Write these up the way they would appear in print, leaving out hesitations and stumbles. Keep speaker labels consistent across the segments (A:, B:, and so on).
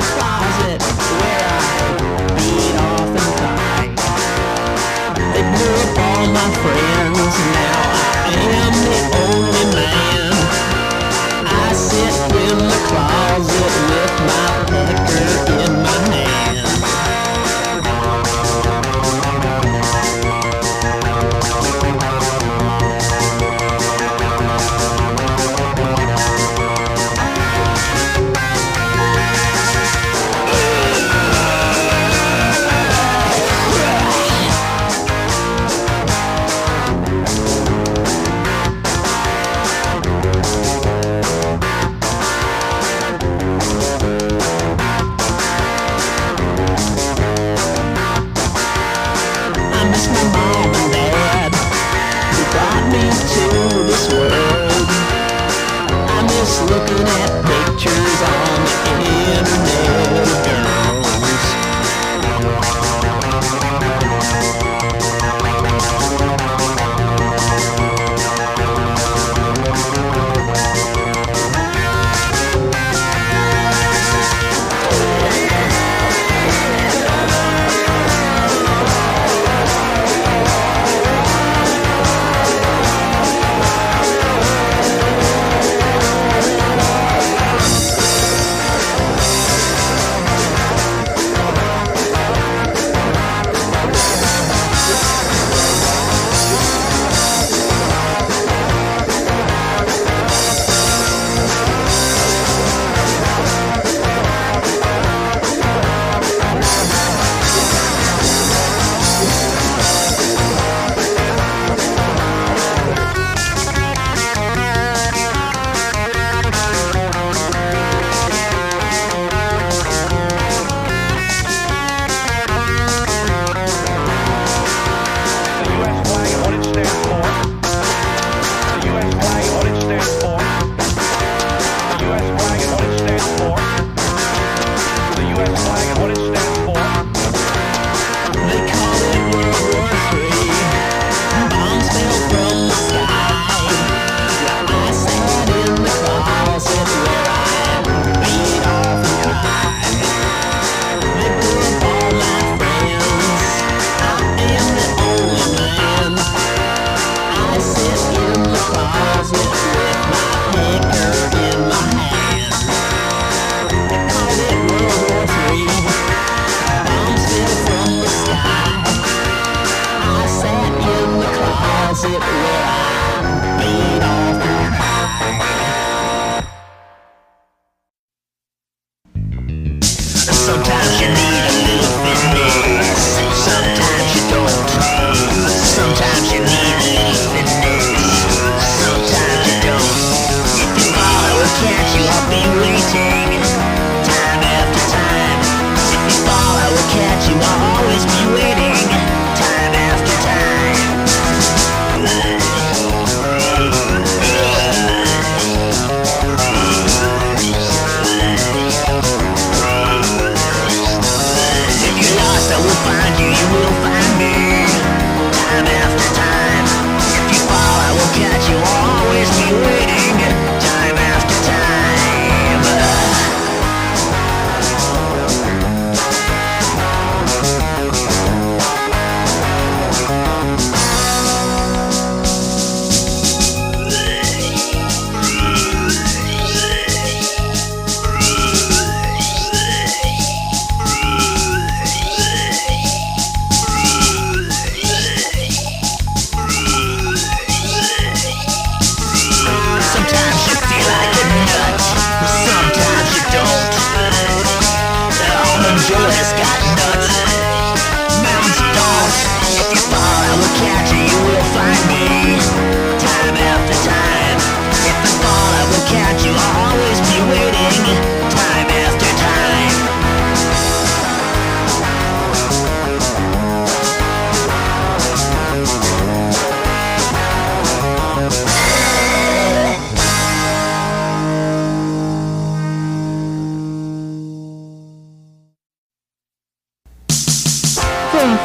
A: Closet where I beat off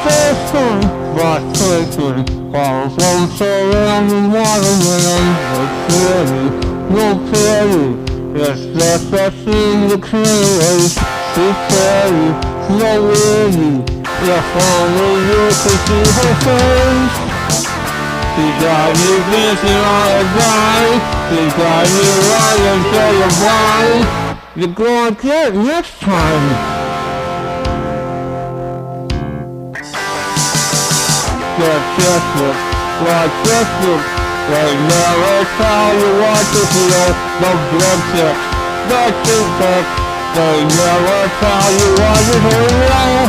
A: system, frustration, calls from surrounding watermelon, no pity, it's just a thing to clearly, she carry, no really, if only you could see her face. She got you dancing on a dime, she got you running till you're blind, you're gonna get next time. Like Christmas, they never tell you what to feel, the bloodshed, the feedback, they never tell you what is real.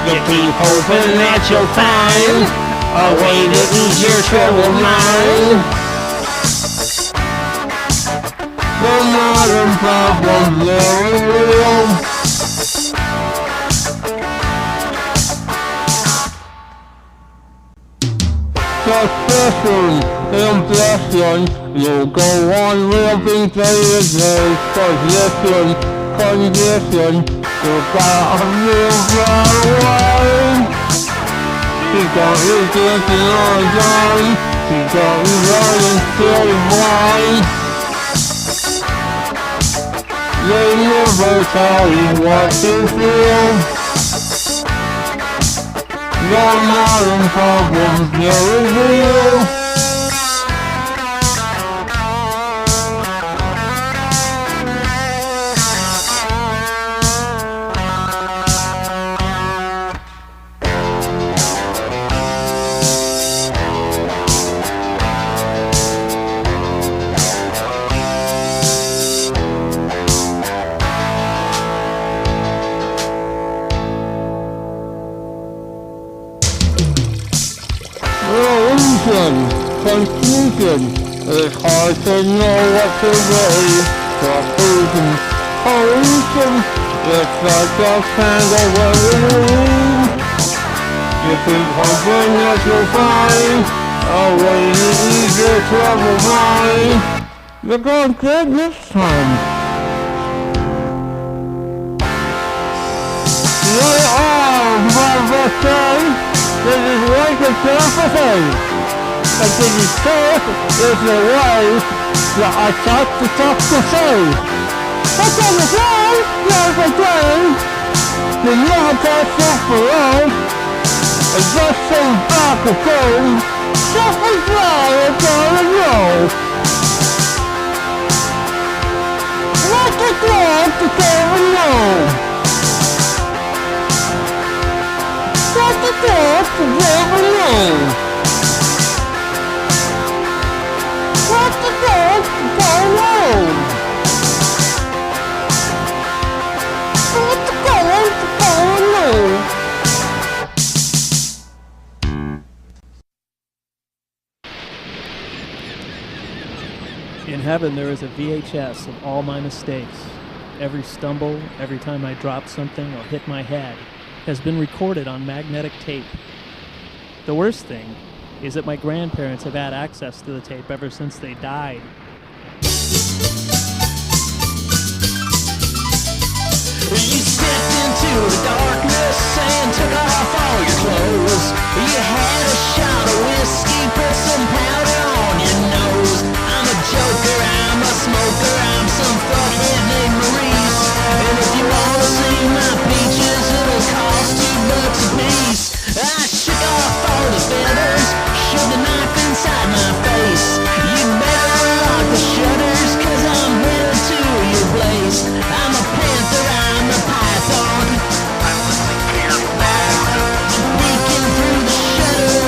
A: You keep hoping that you'll find a way to ease your troubled mind. The modern problem's very real. Suspicion, impression, you go on living day to day, position, condition, you gotta move right away. She got you dancing on a dime, she got you running till you're blind. They never tell you what to feel. Your modern problems, they're real. Confusion, it's hard to know what to believe. Confusion, pollution, it's like a tangle when we leave. You keep hoping that you'll find a way to ease your troubled mind. You're gonna get this time. They are, mother say, this is like a sympathy. And did you say there's a way that I thought to say? That's on the day, there's a day. The love that's not for all. And just some back of gold. Something dry and gonna roll. Like a glove to go alone. Like a glove to go alone. What the fuck is going on? What the fuck is going on?
B: In heaven there is a VHS of all my mistakes. Every stumble, every time I drop something or hit my head, has been recorded on magnetic tape. The worst thing is that my grandparents have had access to the tape ever since they died.
C: You stepped into the darkness and took off all your clothes. You had a shot of whiskey, put some powder on your nose. I'm a joker, I'm a smoker, I'm some fuckhead named Maurice. And if you wanna see my peaches, it'll cost $2 a piece. I shook off all the feathers, shoved a knife inside my face. You better unlock the shutters, cause I'm headed to your place. I'm a panther, I'm a python. I'm peeking through the shutters.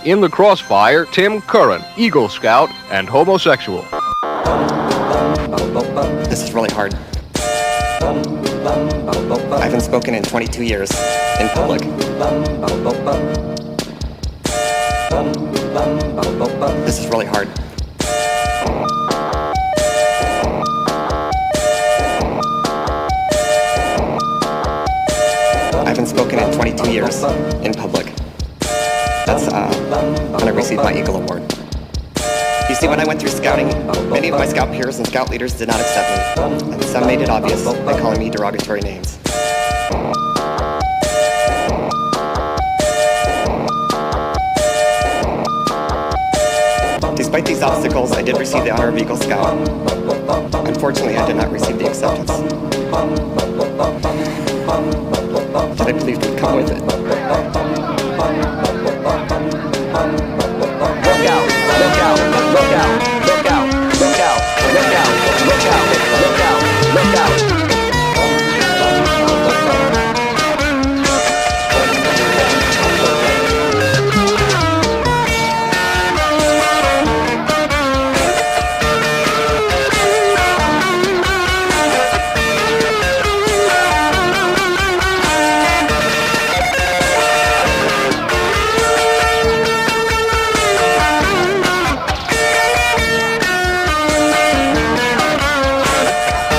D: In the crossfire, Tim Curran, Eagle Scout and homosexual.
E: This is really hard. I haven't spoken in 22 years in public. This is really hard. I haven't spoken in 22 years in public. That's when I received my Eagle Award. You see, when I went through scouting, many of my scout peers and scout leaders did not accept me, and some made it obvious by calling me derogatory names. Despite these obstacles, I did receive the honor of Eagle Scout. Unfortunately, I did not receive the acceptance that I believed would come with it.
C: Look out, look out, look out, look out, look out, look out, look out, look out, look out.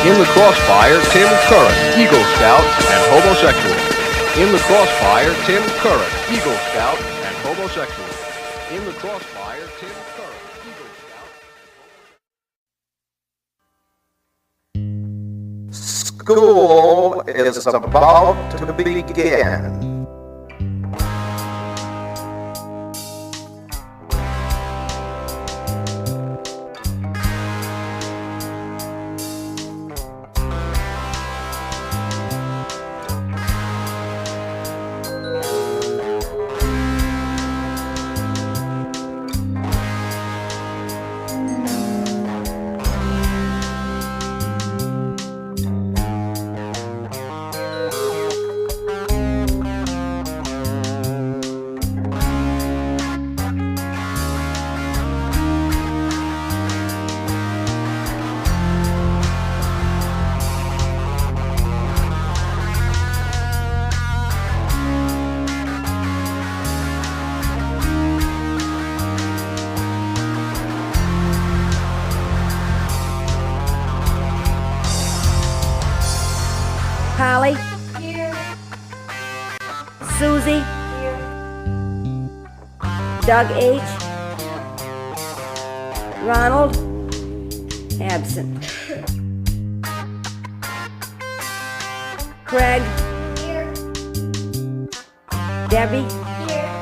D: In the crossfire, Tim Curran, Eagle Scout and homosexual. In the crossfire, Tim Curran, Eagle Scout and homosexual. In the crossfire, Tim Curran, Eagle Scout.
F: School is about to begin.
G: Holly. Here. Susie. Here. Doug H. Ronald. Absent. Craig. Here. Debbie. Here.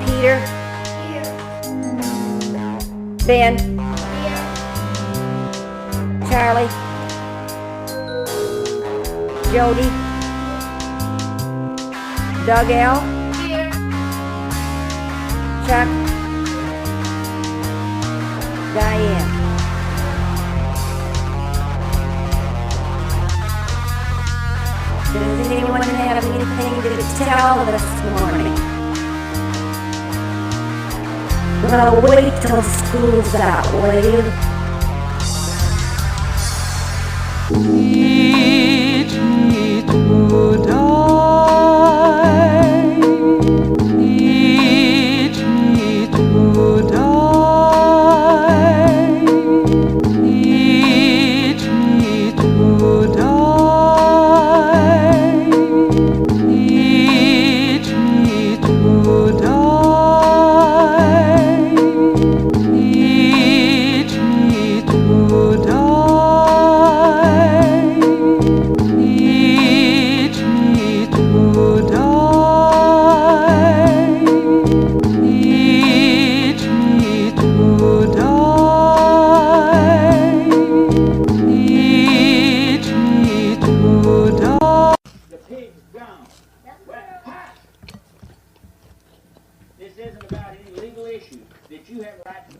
G: Peter. Here. Ben. Charlie, Jody, Doug L, here. Chuck, Diane. Does anyone have anything to tell this morning? Well, wait till school's out, will you?
C: Teach me to die. Teach me to die. Teach me to die. Teach me to die. Teach me to die.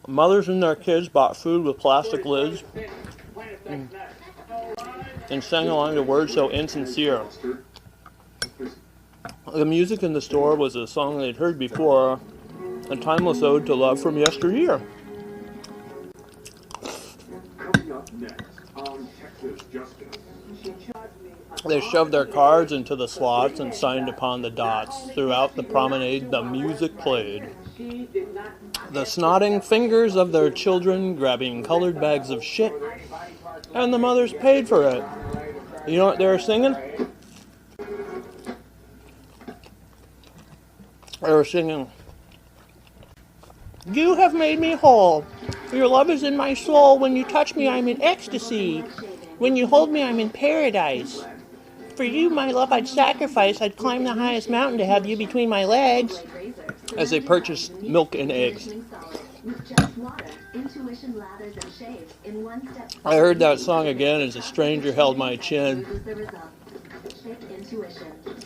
B: Mothers and their kids bought food with plastic lids and sang along to words so insincere.
H: The music in the store was a song they'd heard before, a timeless ode to love from yesteryear. They shoved their cards into the slots and signed upon the dots. Throughout the promenade, the music played. The snotting fingers of their children grabbing colored bags of shit, and the mothers paid for it. You know what they were singing? They were singing, "You have made me whole. Your love is in my soul. When you touch me, I'm in ecstasy. When you hold me, I'm in paradise. For you, my love, I'd sacrifice. I'd climb the highest mountain to have you between my legs." As they purchased milk and eggs. I heard that song again as a stranger held my chin.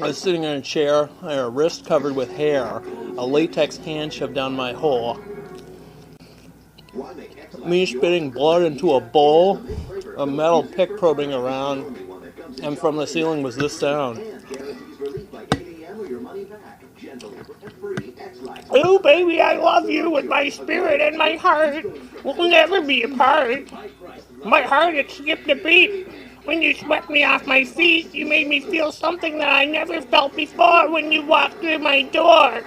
H: I was sitting in a chair, I had a wrist covered with hair, a latex hand shoved down my hole. Me spitting blood into a bowl, a metal pick probing around, and from the ceiling was this sound. "Oh, baby, I love you with my spirit and my heart. We'll never be apart. My heart, it skipped a beat. When you swept me off my feet, you made me feel something that I never felt before when you walked through my door."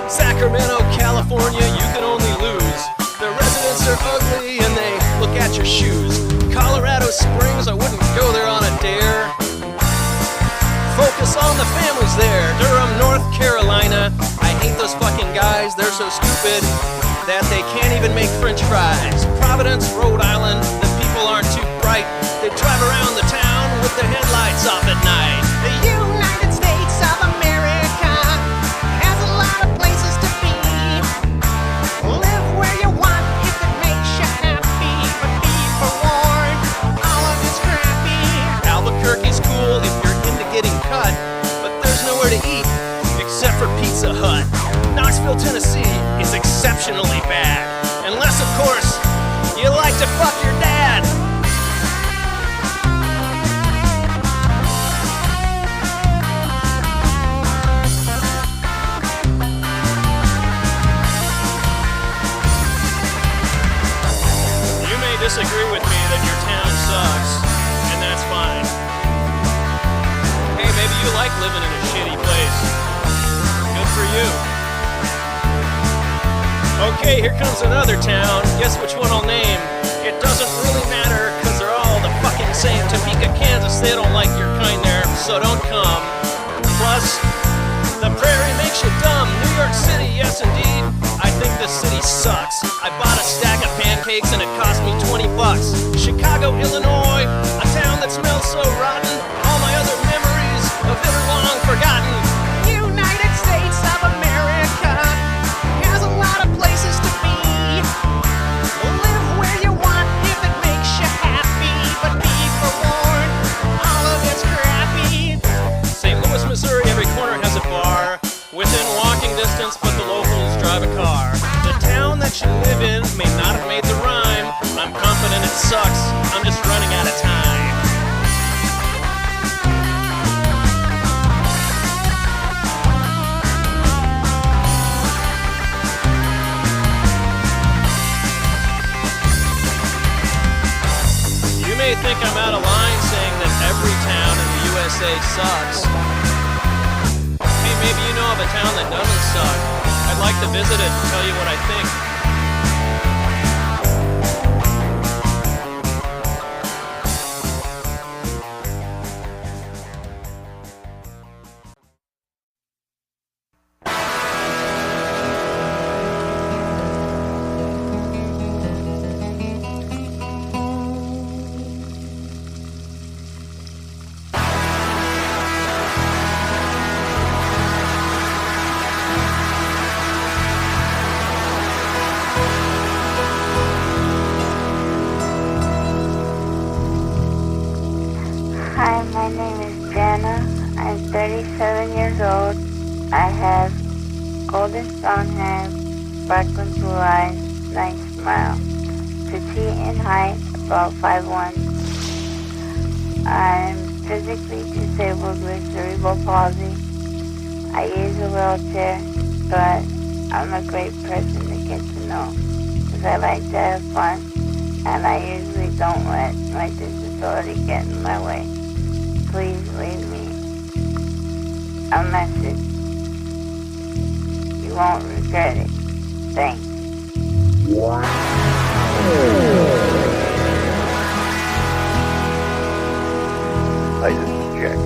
C: Sacramento, California, you can only lose. The residents are ugly and they look at your shoes. Colorado Springs, I wouldn't go there on a dare. Focus on the families there. Durham, North Carolina, I hate those fucking guys. They're so stupid that they can't even make French fries. Providence, Rhode Island, the people aren't too bright. They drive around the town with their headlights off at night. The United States of America has a lot of places to be. Live where you want if it makes you happy, but be forewarned, all of it's crappy. Albuquerque's cool if you're into getting cut, but there's nowhere to eat except for Pizza Hut. Knoxville, Tennessee is exceptionally bad, unless of course you like to fuck your dad. Disagree with me that your town sucks, and that's fine. Hey, maybe you like living in a shitty place. Good for you. Okay, here comes another town. Guess which one I'll name? It doesn't really matter, cause they're all the fucking same. Topeka, Kansas, they don't like your kind there, so don't come. Plus, the prairie makes you dumb. New York City, yes indeed. I think this city sucks. I bought a stack of pancakes and it cost me $20. Chicago, Illinois, a town that smells so rotten. All my other memories of it are long forgotten. United States of America has a lot of places to be. Live where you want if it makes you happy, but be forewarned, all of it's crappy. St. Louis, Missouri, every corner has a bar. Within walking distance, but the locals drive a car. The town that you live in may not have made the rhyme. I'm confident it sucks. I'm just running out of time. You may think I'm out of line saying that every town in the USA sucks. Hey, maybe you know of a town that doesn't suck. I'd like to visit it and tell you what I think.
I: Hi, my name is Jana. I'm 37 years old. I have golden brown hair, sparkling blue eyes, nice smile. petite in height, about 5'1". I'm physically disabled with cerebral palsy. I use a wheelchair, but I'm a great person to get to know because I like to have fun, and I usually don't let my disability get in my way. Please leave me a message. You won't regret it. Thanks.
J: Hi, this is Jack.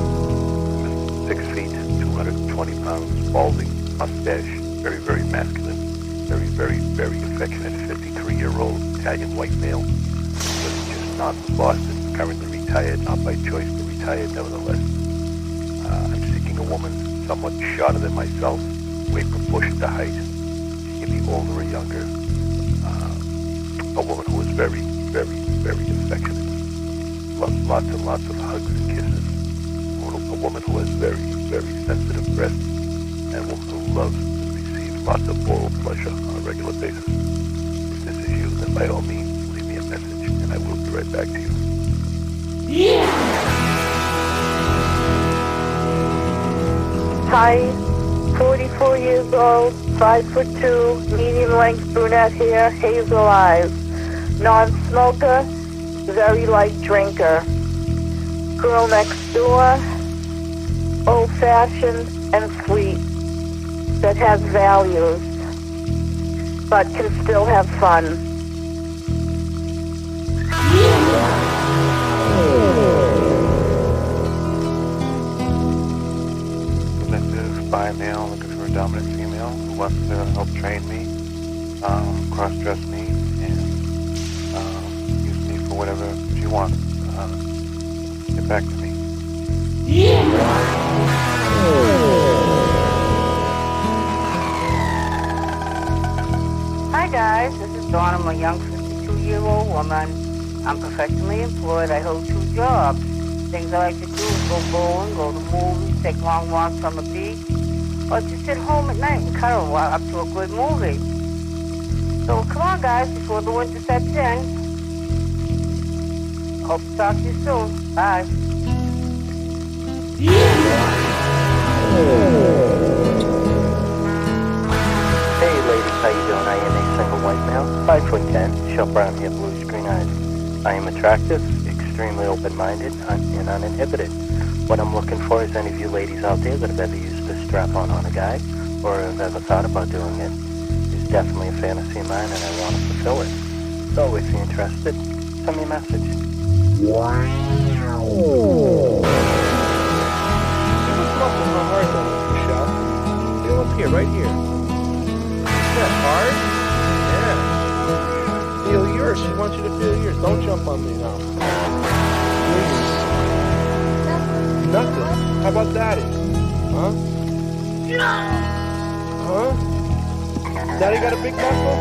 J: 6 feet, 220 pounds, balding, mustache, very, very masculine, very, very, very affectionate 53-year-old Italian white male. Was just not from Boston, currently retired, not by choice, but retired nevertheless. I'm seeking a woman somewhat shorter than myself, weight proportion to height. She can be older or younger. A woman who is very, very, very affectionate. Loves lots and lots of hugs and kisses. A woman who has very, very sensitive breasts. And a woman who loves to receive lots of oral pleasure on a regular basis. If this is you, then by all means, leave me a message and I will be right back to you.
K: Hi, 44 years old, 5'2", medium length brunette hair, hazel eyes. Non-smoker, very light drinker. Girl next door, old-fashioned and sweet, that has values, but can still have fun.
J: Submissive, bi-male, looking for a dominant female who wants to help train me, cross-dress me, and use me for whatever she wants. Get back to me.
K: Hi guys, this is Dawn. I'm a young 52-year-old woman. I'm professionally employed. I hold 2 jobs. Things I like to do is go bowling, go to movies, take long walks on the beach, or just sit home at night and cuddle up to a good movie. So come on guys, before the winter sets in. Hope to talk to you soon. Bye.
L: Hey ladies, how you doing? I am a single white male, 5'10", short brown hair, bluish green eyes. I am attractive, extremely open-minded, and uninhibited. What I'm looking for is any of you ladies out there that have ever used a strap-on on a guy, or have ever thought about doing it. It's definitely a fantasy of mine, and I want to fulfill it. So if you're interested, send me a message.
M: Feel up here, right here. Is that hard? Yeah. Feel yours. She wants you to feel yours. Don't jump on me now. Please. Nothing. How about daddy? Huh? Huh? Daddy got a big knuckle?